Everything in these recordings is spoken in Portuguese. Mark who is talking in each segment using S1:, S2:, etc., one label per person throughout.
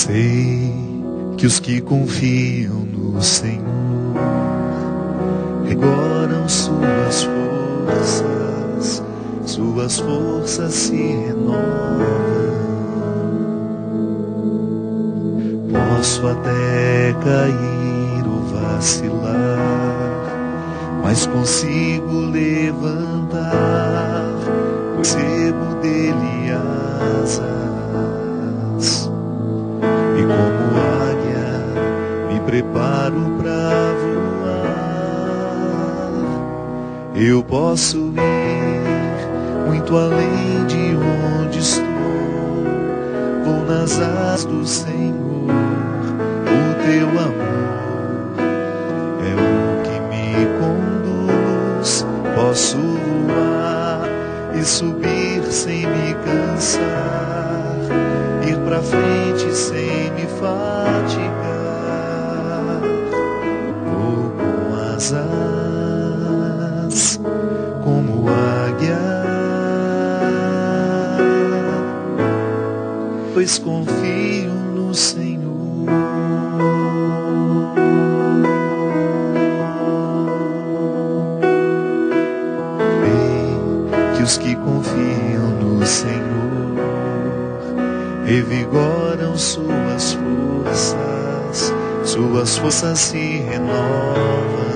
S1: Sei que os que confiam no Senhor regoram suas forças se renovam. Posso até cair ou vacilar, mas consigo levantar, pois recebo dele asas. E como águia me preparo pra voar. Eu posso ir muito além de onde estou. Vou nas asas do Senhor. O teu amor é o que me conduz. Posso voar e subir sem me cansar, ir pra frente sem me fatigar. Vou com asas como águia, pois confio no Senhor. Sei que os que confiam no Senhor revigoram suas forças se renovam.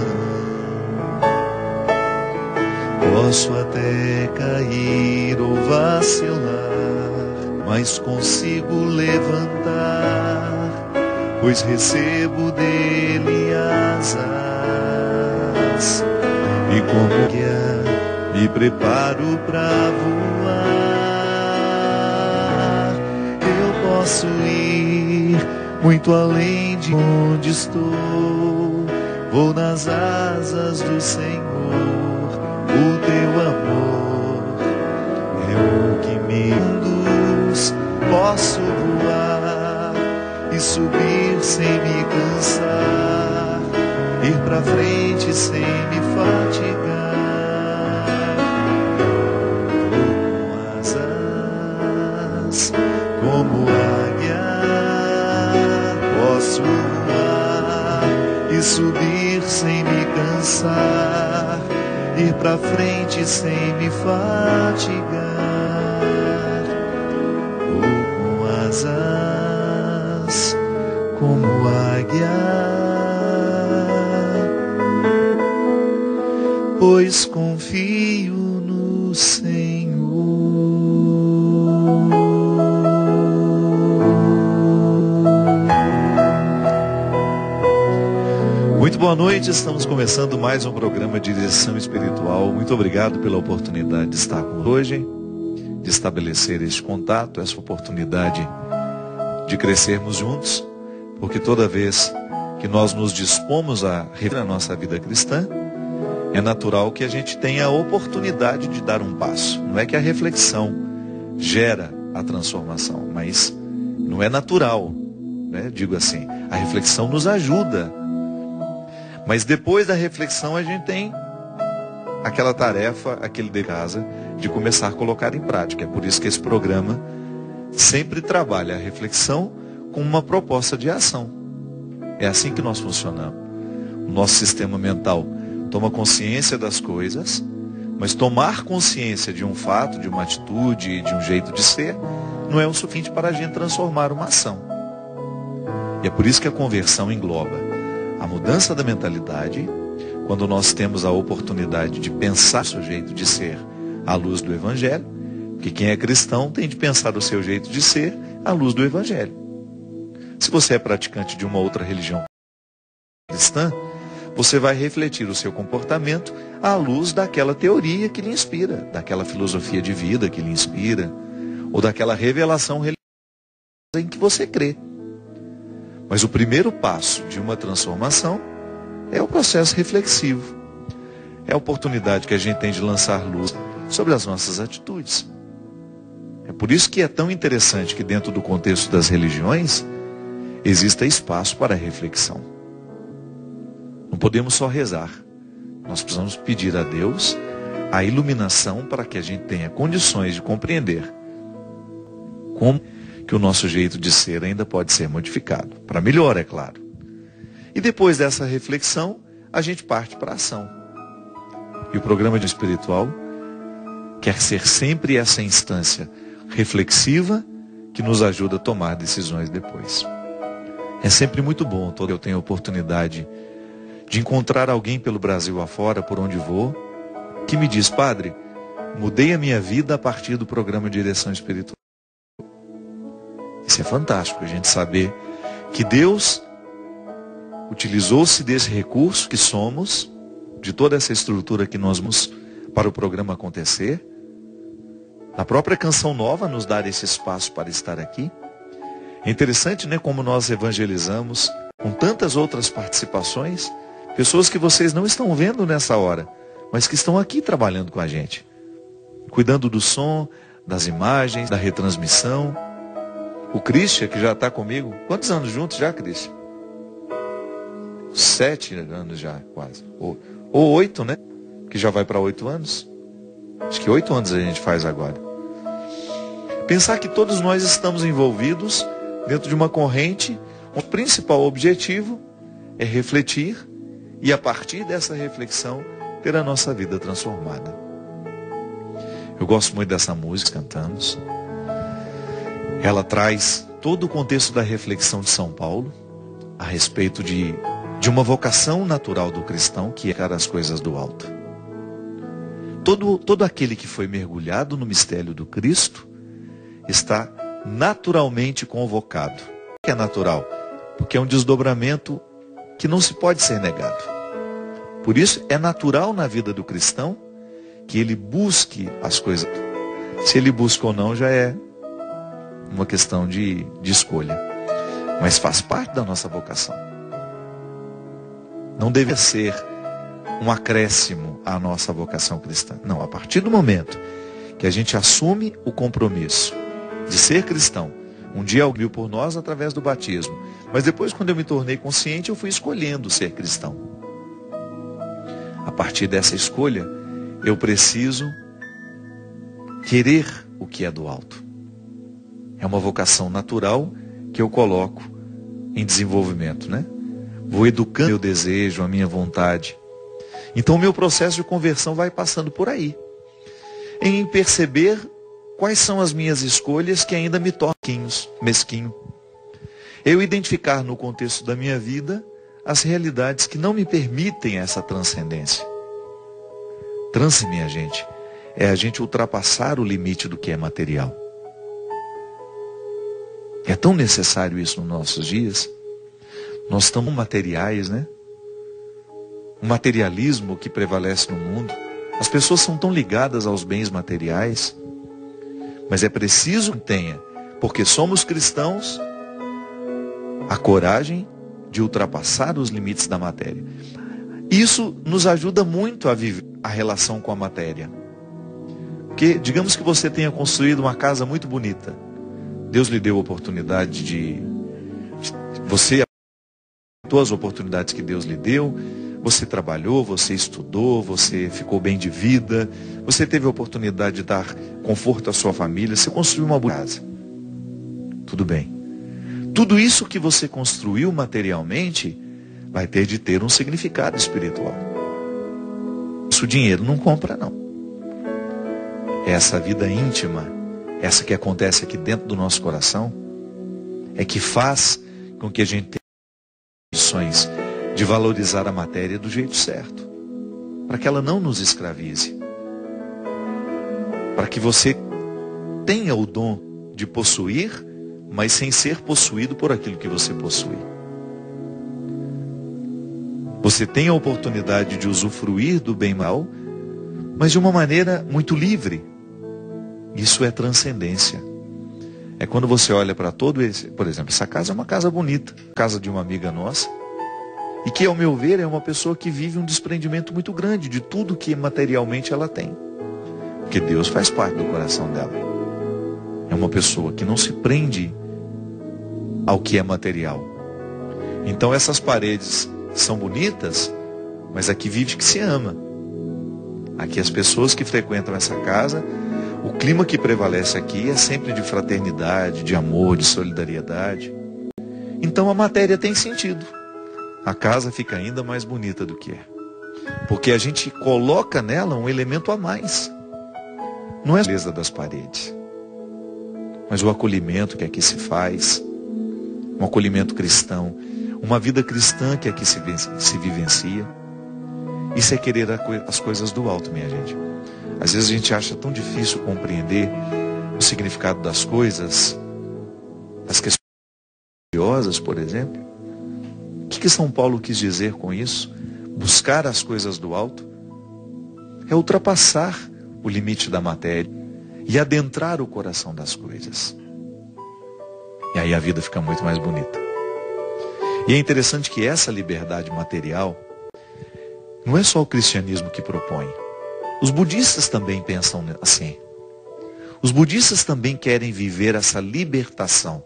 S1: Posso até cair ou vacilar, mas consigo levantar, pois recebo dele asas. E como guia me preparo pra voar. Eu posso ir muito além de onde estou. Vou nas asas do Senhor. O teu amor é o que me conduz. Posso voar e subir sem me cansar, ir pra frente sem me fatigar. Vou com asas como águia. Posso voar e subir sem me cansar, ir pra frente sem me fatigar. Vou com asas como águia, pois confio no Senhor. Muito boa noite, estamos começando mais um programa de direção espiritual. Muito obrigado pela oportunidade de estar com hoje, de estabelecer este contato, essa oportunidade de crescermos juntos, porque toda vez que nós nos dispomos a rever a nossa vida cristã, é natural que a gente tenha a oportunidade de dar um passo. Não é que a reflexão gera a transformação, mas não é natural, né? Digo assim, a reflexão nos ajuda. Mas depois da reflexão a gente tem aquela tarefa, aquele de casa, de começar a colocar em prática. É por isso que esse programa sempre trabalha a reflexão com uma proposta de ação. É assim que nós funcionamos. O nosso sistema mental toma consciência das coisas, mas tomar consciência de um fato, de uma atitude, de um jeito de ser, não é o suficiente para a gente transformar uma ação. E é por isso que a conversão engloba a mudança da mentalidade, quando nós temos a oportunidade de pensar o seu jeito de ser à luz do Evangelho, porque quem é cristão tem de pensar o seu jeito de ser à luz do Evangelho. Se você é praticante de uma outra religião cristã, você vai refletir o seu comportamento à luz daquela teoria que lhe inspira, daquela filosofia de vida que lhe inspira, ou daquela revelação religiosa em que você crê. Mas o primeiro passo de uma transformação é o processo reflexivo. É a oportunidade que a gente tem de lançar luz sobre as nossas atitudes. É por isso que é tão interessante que dentro do contexto das religiões exista espaço para a reflexão. Não podemos só rezar. Nós precisamos pedir a Deus a iluminação para que a gente tenha condições de compreender como que o nosso jeito de ser ainda pode ser modificado. Para melhor, é claro. E depois dessa reflexão, a gente parte para a ação. E o programa de espiritual quer ser sempre essa instância reflexiva que nos ajuda a tomar decisões depois. É sempre muito bom, eu tenho a oportunidade de encontrar alguém pelo Brasil afora, por onde vou, que me diz: padre, mudei a minha vida a partir do programa de direção espiritual. Isso é fantástico, a gente saber que Deus utilizou-se desse recurso que somos, de toda essa estrutura que nós temos para o programa acontecer. A própria Canção Nova nos dá esse espaço para estar aqui. É interessante, né, como nós evangelizamos com tantas outras participações, pessoas que vocês não estão vendo nessa hora, mas que estão aqui trabalhando com a gente, cuidando do som, das imagens, da retransmissão. O Christian, que já está comigo, quantos anos juntos já, Christian? 7 anos já, quase. Ou 8, né? Que já vai para 8 anos. Acho que 8 anos a gente faz agora. Pensar que todos nós estamos envolvidos dentro de uma corrente, o principal objetivo é refletir e, a partir dessa reflexão, ter a nossa vida transformada. Eu gosto muito dessa música que cantamos. Ela traz todo o contexto da reflexão de São Paulo a respeito de uma vocação natural do cristão, que é buscar as coisas do alto. Todo aquele que foi mergulhado no mistério do Cristo está naturalmente convocado. O que é natural? Porque é um desdobramento que não se pode ser negado. Por isso é natural na vida do cristão que ele busque as coisas. Se ele busca ou não já é uma questão de escolha. Mas faz parte da nossa vocação. Não deve ser um acréscimo à nossa vocação cristã. Não, a partir do momento que a gente assume o compromisso de ser cristão, um dia alguém viu por nós através do batismo, mas depois, quando eu me tornei consciente, eu fui escolhendo ser cristão. A partir dessa escolha, eu preciso querer o que é do alto. É uma vocação natural que eu coloco em desenvolvimento, né? Vou educando meu desejo, a minha vontade. Então o meu processo de conversão vai passando por aí. Em perceber quais são as minhas escolhas que ainda me tornam mesquinho. Eu identificar no contexto da minha vida as realidades que não me permitem essa transcendência. Transe, minha gente, é a gente ultrapassar o limite do que é material. É tão necessário isso nos nossos dias. Nós estamos materiais, né? O materialismo que prevalece no mundo. As pessoas são tão ligadas aos bens materiais. Mas é preciso que tenha, porque somos cristãos, a coragem de ultrapassar os limites da matéria. Isso nos ajuda muito a viver a relação com a matéria. Porque, digamos que você tenha construído uma casa muito bonita. Deus lhe deu a oportunidade você aproveitou as oportunidades que Deus lhe deu, você trabalhou, você estudou, você ficou bem de vida, você teve a oportunidade de dar conforto à sua família, você construiu uma boa casa. Tudo bem. Tudo isso que você construiu materialmente vai ter de ter um significado espiritual. Isso o dinheiro não compra, não. É essa vida íntima, essa que acontece aqui dentro do nosso coração, é que faz com que a gente tenha condições de valorizar a matéria do jeito certo, para que ela não nos escravize, para que você tenha o dom de possuir, mas sem ser possuído por aquilo que você possui. Você tem a oportunidade de usufruir do bem e mal, mas de uma maneira muito livre. Isso é transcendência. É quando você olha para todo esse... Por exemplo, essa casa é uma casa bonita, casa de uma amiga nossa, e que, ao meu ver, é uma pessoa que vive um desprendimento muito grande de tudo que materialmente ela tem. Porque Deus faz parte do coração dela. É uma pessoa que não se prende ao que é material. Então essas paredes são bonitas, mas aqui vive que se ama. Aqui as pessoas que frequentam essa casa O clima que prevalece aqui é sempre de fraternidade, de amor, de solidariedade. Então a matéria tem sentido. A casa fica ainda mais bonita do que é. Porque a gente coloca nela um elemento a mais. Não é a beleza das paredes, mas o acolhimento que aqui se faz, um acolhimento cristão, uma vida cristã que aqui se vivencia. Isso é querer as coisas do alto, minha gente. Às vezes a gente acha tão difícil compreender o significado das coisas, as questões religiosas, por exemplo. O que São Paulo quis dizer com isso? Buscar as coisas do alto é ultrapassar o limite da matéria e adentrar o coração das coisas. E aí a vida fica muito mais bonita. E é interessante que essa liberdade material não é só o cristianismo que propõe. Os budistas também pensam assim. Os budistas também querem viver essa libertação.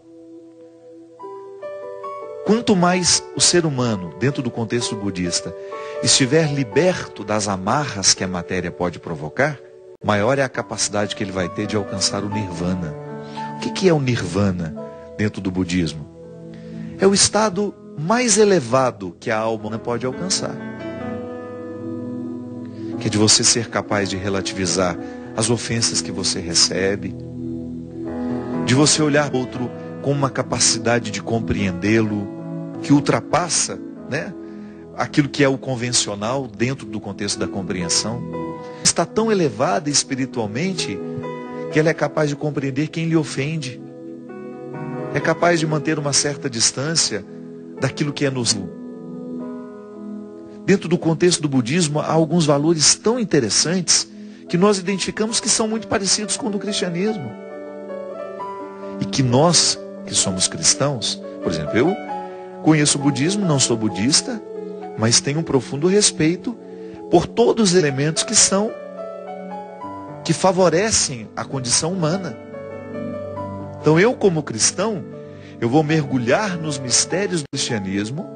S1: Quanto mais o ser humano, dentro do contexto budista, estiver liberto das amarras que a matéria pode provocar, maior é a capacidade que ele vai ter de alcançar o nirvana. O que é o nirvana dentro do budismo? É o estado mais elevado que a alma pode alcançar. Que é de você ser capaz de relativizar as ofensas que você recebe, de você olhar o outro com uma capacidade de compreendê-lo, que ultrapassa, né, aquilo que é o convencional dentro do contexto da compreensão. Está tão elevada espiritualmente que ela é capaz de compreender quem lhe ofende. É capaz de manter uma certa distância daquilo que é nocivo. Dentro do contexto do budismo há alguns valores tão interessantes que nós identificamos que são muito parecidos com o do cristianismo. E que nós, que somos cristãos, por exemplo, eu conheço o budismo, não sou budista, mas tenho um profundo respeito por todos os elementos que favorecem a condição humana. Então eu, como cristão, eu vou mergulhar nos mistérios do cristianismo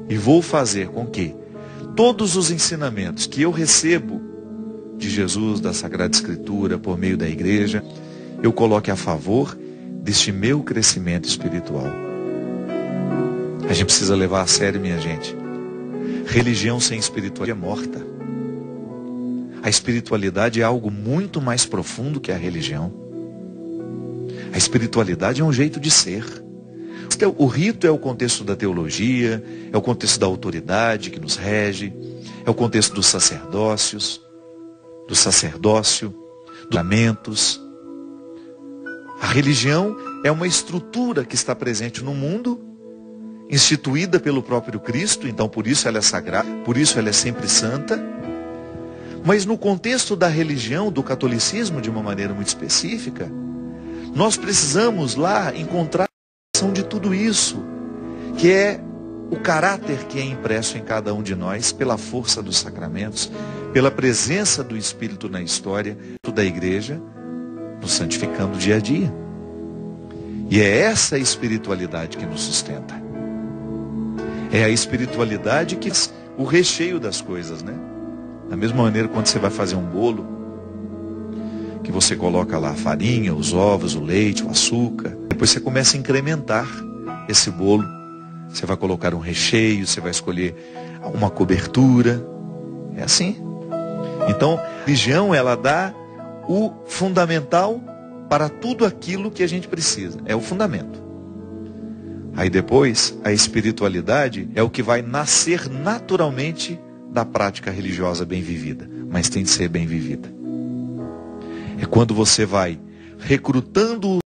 S1: e vou fazer com que todos os ensinamentos que eu recebo de Jesus, da Sagrada Escritura, por meio da igreja, eu coloque a favor deste meu crescimento espiritual. A gente precisa levar a sério, minha gente. Religião sem espiritualidade é morta. A espiritualidade é algo muito mais profundo que a religião. A espiritualidade é um jeito de ser. O rito é o contexto da teologia, é o contexto da autoridade que nos rege, é o contexto dos sacerdócio, dos sacramentos. A religião é uma estrutura que está presente no mundo, instituída pelo próprio Cristo, então por isso ela é sagrada, por isso ela é sempre santa. Mas no contexto da religião, do catolicismo de uma maneira muito específica, nós precisamos lá encontrar a razão de tudo isso, que é o caráter que é impresso em cada um de nós pela força dos sacramentos, pela presença do Espírito na história da igreja, nos santificando dia a dia. E é essa espiritualidade que nos sustenta. É a espiritualidade que faz o recheio das coisas, né? Da mesma maneira, quando você vai fazer um bolo, que você coloca lá a farinha, os ovos, o leite, o açúcar, depois você começa a incrementar esse bolo. Você vai colocar um recheio, você vai escolher uma cobertura. É assim. Então, a religião, ela dá o fundamental para tudo aquilo que a gente precisa. É o fundamento. Aí depois, a espiritualidade é o que vai nascer naturalmente da prática religiosa bem vivida. Mas tem de ser bem vivida. É quando você vai recrutando os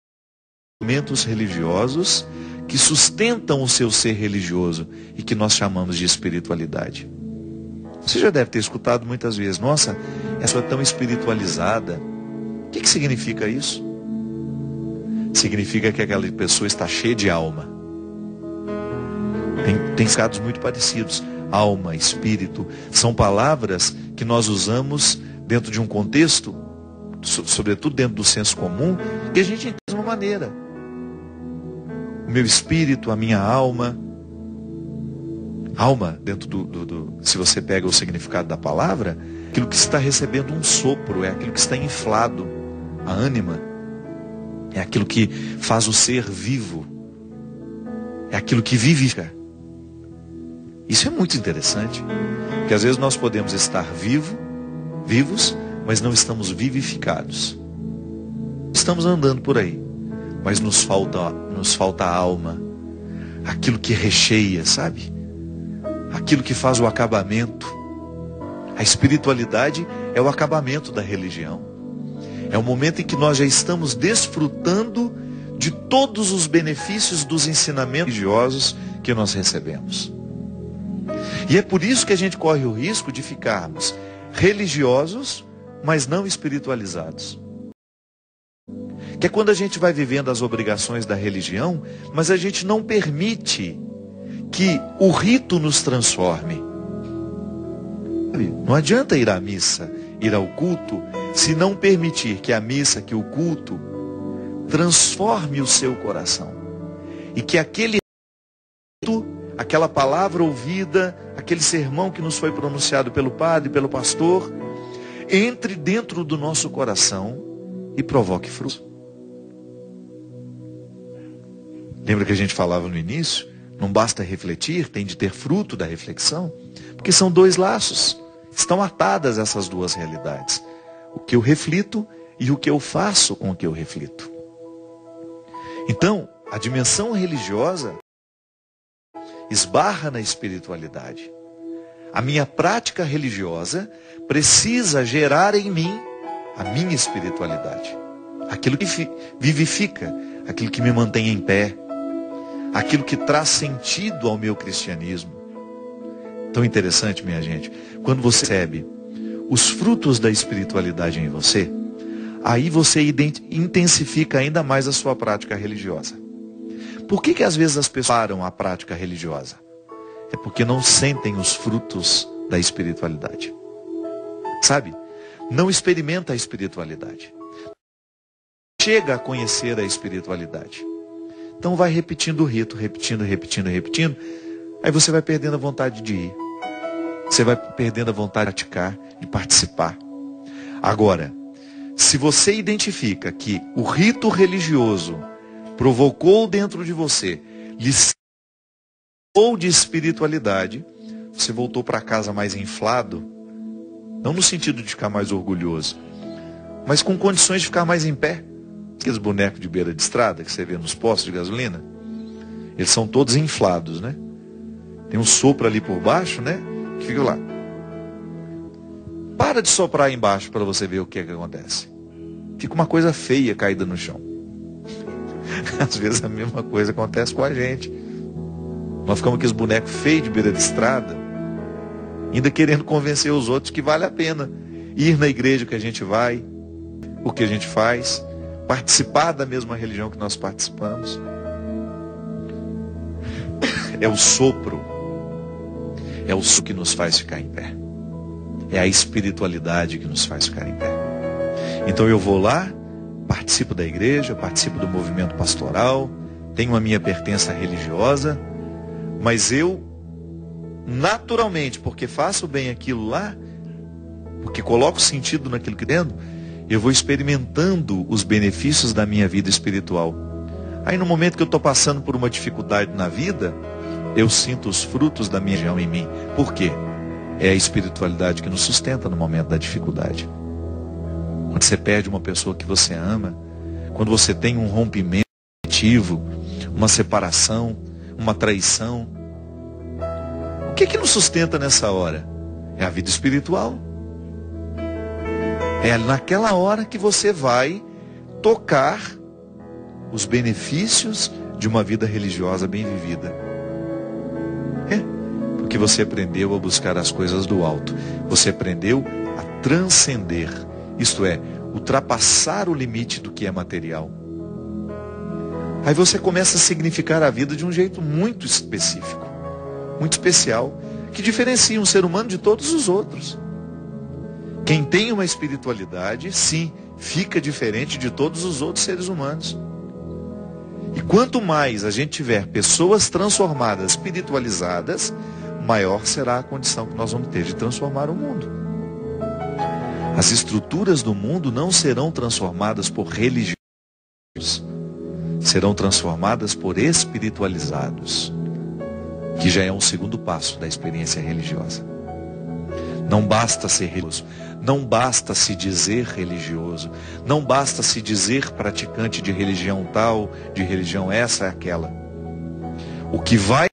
S1: elementos religiosos que sustentam o seu ser religioso e que nós chamamos de espiritualidade. Você já deve ter escutado muitas vezes: nossa, essa pessoa é tão espiritualizada. O que significa isso? Significa que aquela pessoa está cheia de alma. Tem significados muito parecidos. Alma, espírito, são palavras que nós usamos dentro de um contexto, sobretudo dentro do senso comum, que a gente entende de uma maneira. O meu espírito, a minha alma. Alma, dentro se você pega o significado da palavra, aquilo que está recebendo um sopro, é aquilo que está inflado, a ânima, é aquilo que faz o ser vivo, é aquilo que vivifica. Isso é muito interessante, porque às vezes nós podemos estar vivos, mas não estamos vivificados. Estamos andando por aí, mas nos falta a alma, aquilo que recheia, sabe? Aquilo que faz o acabamento. A espiritualidade é o acabamento da religião. É o momento em que nós já estamos desfrutando de todos os benefícios dos ensinamentos religiosos que nós recebemos. E é por isso que a gente corre o risco de ficarmos religiosos, mas não espiritualizados. Que é quando a gente vai vivendo as obrigações da religião, mas a gente não permite que o rito nos transforme. Não adianta ir à missa, ir ao culto, se não permitir que a missa, que o culto, transforme o seu coração. E que aquele rito, aquela palavra ouvida, aquele sermão que nos foi pronunciado pelo padre, pelo pastor, entre dentro do nosso coração e provoque fruto. Lembra que a gente falava no início? Não basta refletir, tem de ter fruto da reflexão. Porque são dois laços. Estão atadas essas duas realidades. O que eu reflito e o que eu faço com o que eu reflito. Então, a dimensão religiosa esbarra na espiritualidade. A minha prática religiosa precisa gerar em mim a minha espiritualidade. Aquilo que vivifica, aquilo que me mantém em pé, aquilo que traz sentido ao meu cristianismo. Tão interessante, minha gente, quando você recebe os frutos da espiritualidade em você, aí você intensifica ainda mais a sua prática religiosa. Por que às vezes as pessoas param a prática religiosa? É porque não sentem os frutos da espiritualidade. Sabe? Não experimenta a espiritualidade. Chega a conhecer a espiritualidade. Então vai repetindo o rito, repetindo. Aí você vai perdendo a vontade de ir. Você vai perdendo a vontade de praticar, de participar. Agora, se você identifica que o rito religioso provocou dentro de você lição de espiritualidade, você voltou para casa mais inflado, não no sentido de ficar mais orgulhoso, mas com condições de ficar mais em pé. Aqueles bonecos de beira de estrada que você vê nos postos de gasolina, eles são todos inflados, né? Tem um sopro ali por baixo, né? Que fica lá. Para de soprar aí embaixo para você ver o que acontece. Fica uma coisa feia caída no chão. Às vezes a mesma coisa acontece com a gente. Nós ficamos com aqueles bonecos feios de beira de estrada, ainda querendo convencer os outros que vale a pena ir na igreja que a gente vai, o que a gente faz, participar da mesma religião que nós participamos. É o sopro que nos faz ficar em pé. É a espiritualidade que nos faz ficar em pé. Então eu vou lá, participo da igreja, participo do movimento pastoral, tenho a minha pertença religiosa, mas eu, naturalmente, porque faço bem aquilo lá, porque coloco sentido naquilo que dentro, eu vou experimentando os benefícios da minha vida espiritual. Aí no momento que eu estou passando por uma dificuldade na vida, eu sinto os frutos da minha religião em mim. Por quê? É a espiritualidade que nos sustenta no momento da dificuldade. Quando você perde uma pessoa que você ama, quando você tem um rompimento afetivo, uma separação, uma traição, o que nos sustenta nessa hora? É a vida espiritual. É naquela hora que você vai tocar os benefícios de uma vida religiosa bem vivida. Porque você aprendeu a buscar as coisas do alto. Você aprendeu a transcender. Isto é, ultrapassar o limite do que é material. Aí você começa a significar a vida de um jeito muito específico, muito especial, que diferencia um ser humano de todos os outros. Quem tem uma espiritualidade, sim, fica diferente de todos os outros seres humanos. E quanto mais a gente tiver pessoas transformadas, espiritualizadas, maior será a condição que nós vamos ter de transformar o mundo. As estruturas do mundo não serão transformadas por religiosos, serão transformadas por espiritualizados, que já é um segundo passo da experiência religiosa. Não basta ser religioso, não basta se dizer religioso, não basta se dizer praticante de religião tal, de religião essa, aquela. O que vai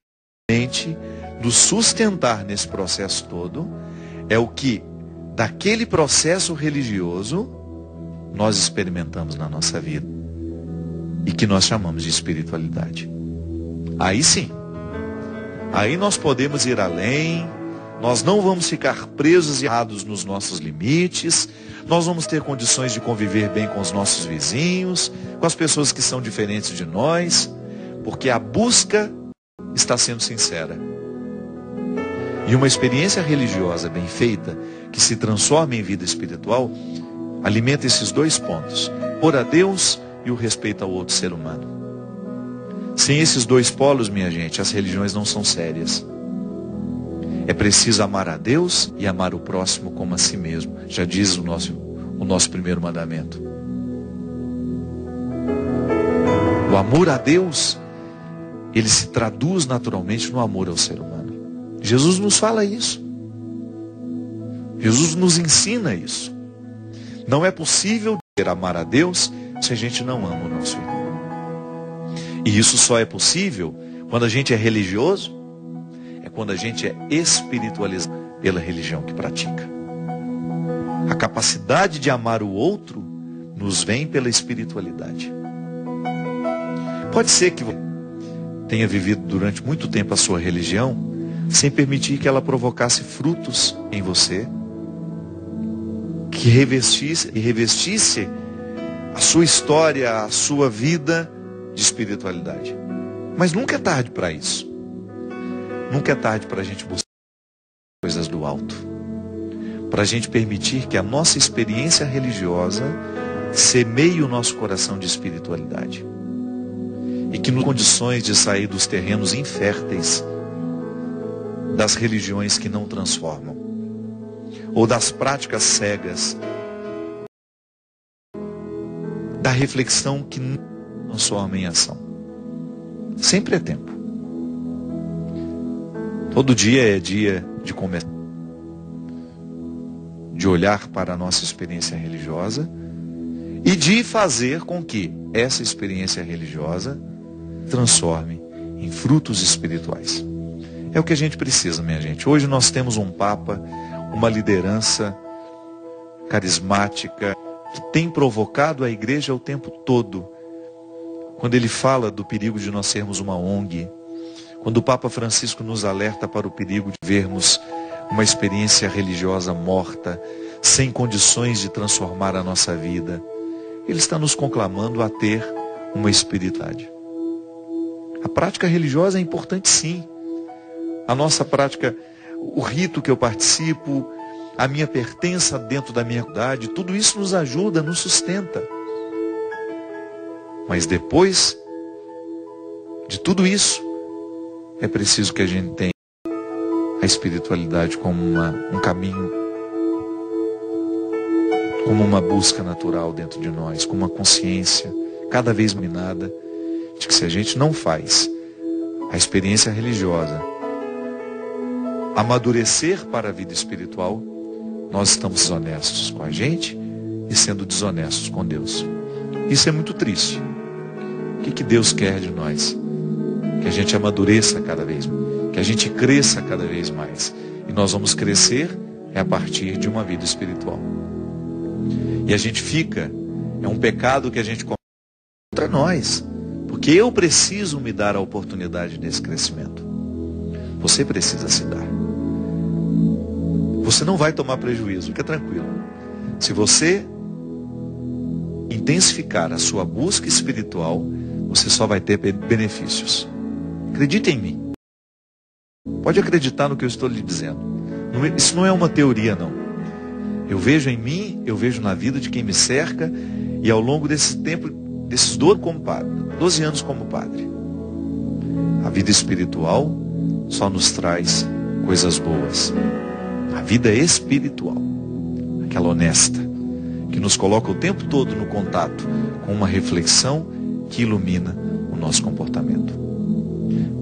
S1: realmente nos sustentar nesse processo todo é o que daquele processo religioso nós experimentamos na nossa vida e que nós chamamos de espiritualidade. Aí sim, aí nós podemos ir além, nós não vamos ficar presos e errados nos nossos limites, nós vamos ter condições de conviver bem com os nossos vizinhos, com as pessoas que são diferentes de nós, porque a busca está sendo sincera. E uma experiência religiosa bem feita, que se transforma em vida espiritual, alimenta esses dois pontos: amor a Deus e o respeito ao outro ser humano. Sem esses dois polos, minha gente, as religiões não são sérias. É preciso amar a Deus e amar o próximo como a si mesmo. Já diz o nosso primeiro mandamento. O amor a Deus, ele se traduz naturalmente no amor ao ser humano. Jesus nos fala isso. Jesus nos ensina isso. Não é possível amar a Deus se a gente não ama o nosso irmão. E isso só é possível quando a gente é religioso, é quando a gente é espiritualizado pela religião que pratica. A capacidade de amar o outro nos vem pela espiritualidade. Pode ser que você tenha vivido durante muito tempo a sua religião sem permitir que ela provocasse frutos em você, que revestisse a sua história, a sua vida de espiritualidade. Mas nunca é tarde para isso. Nunca é tarde para a gente buscar coisas do alto, para a gente permitir que a nossa experiência religiosa semeie o nosso coração de espiritualidade e que nos condições de sair dos terrenos inférteis das religiões que não transformam, ou das práticas cegas, da reflexão que não transforma em ação. Sempre é tempo. Todo dia é dia de começar, de olhar para a nossa experiência religiosa e de fazer com que essa experiência religiosa transforme em frutos espirituais. É o que a gente precisa, minha gente. Hoje nós temos um Papa, uma liderança carismática, que tem provocado a igreja o tempo todo. Quando ele fala do perigo de nós sermos uma ONG, quando o Papa Francisco nos alerta para o perigo de vermos uma experiência religiosa morta, sem condições de transformar a nossa vida, ele está nos conclamando a ter uma espiritualidade. A prática religiosa é importante, sim. A nossa prática, o rito que eu participo, a minha pertença dentro da minha comunidade, tudo isso nos ajuda, nos sustenta. Mas depois de tudo isso, é preciso que a gente tenha a espiritualidade como um caminho, como uma busca natural dentro de nós, como uma consciência cada vez minada de que se a gente não faz a experiência religiosa amadurecer para a vida espiritual, nós estamos desonestos com a gente e sendo desonestos com Deus. Isso é muito triste. O que Deus quer de nós? Que a gente amadureça cada vez mais, que a gente cresça cada vez mais. E nós vamos crescer a partir de uma vida espiritual. E a gente é um pecado que a gente comete contra nós, porque eu preciso me dar a oportunidade desse crescimento. Você precisa se dar. Você não vai tomar prejuízo, fica tranquilo. Se você intensificar a sua busca espiritual, você só vai ter benefícios. Acredite em mim. Pode acreditar no que eu estou lhe dizendo. Isso não é uma teoria, não. Eu vejo em mim, eu vejo na vida de quem me cerca, e ao longo desse tempo, desses 12 anos como padre, a vida espiritual só nos traz coisas boas. A vida espiritual. aquela honesta, que nos coloca o tempo todo no contato com uma reflexão que ilumina o nosso comportamento.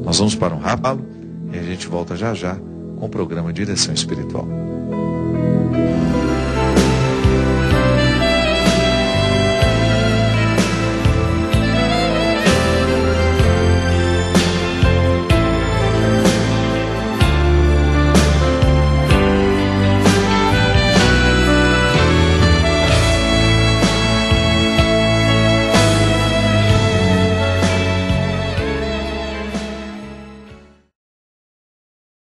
S1: Nós vamos para um rápido e a gente volta já já com o programa Direção Espiritual.